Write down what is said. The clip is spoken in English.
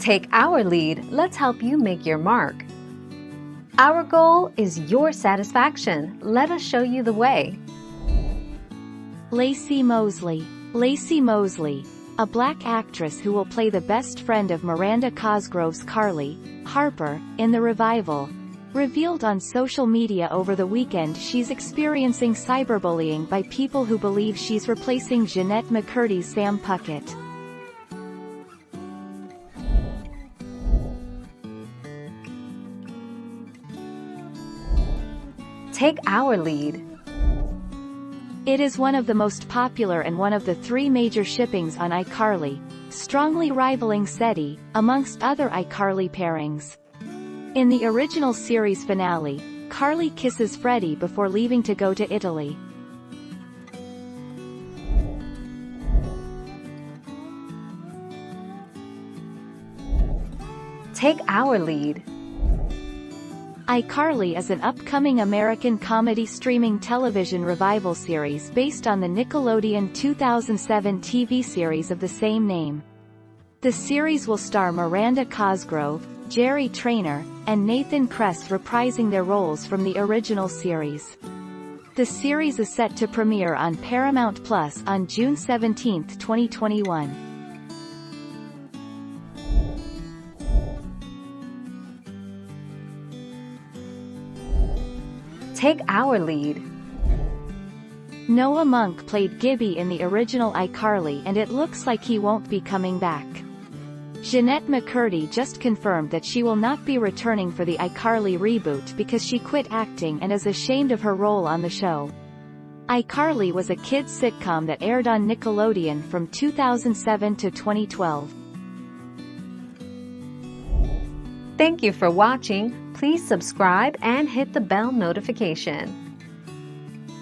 Take our lead, let's help you make your mark. Our goal is your satisfaction. Let us show you the way. Lacey Mosley. Lacey Mosley, a black actress who will play the best friend of Miranda Cosgrove's Carly, Harper, in the revival, revealed on social media over the weekend she's experiencing cyberbullying by people who believe she's replacing Jeanette McCurdy's Sam Puckett. Take our lead. It is one of the most popular and one of the 3 major shippings on iCarly, strongly rivaling SETI, amongst other iCarly pairings. In the original series finale, Carly kisses Freddie before leaving to go to Italy. Take our lead. iCarly is an upcoming American comedy streaming television revival series based on the Nickelodeon 2007 TV series of the same name. The series will star Miranda Cosgrove, Jerry Trainor, and Nathan Kress reprising their roles from the original series. The series is set to premiere on Paramount Plus on June 17, 2021. Take our lead. Noah Munck played Gibby in the original iCarly and it looks like he won't be coming back. Jeanette McCurdy just confirmed that she will not be returning for the iCarly reboot because she quit acting and is ashamed of her role on the show. iCarly was a kids' sitcom that aired on Nickelodeon from 2007 to 2012. Thank you for watching. Please subscribe and hit the bell notification.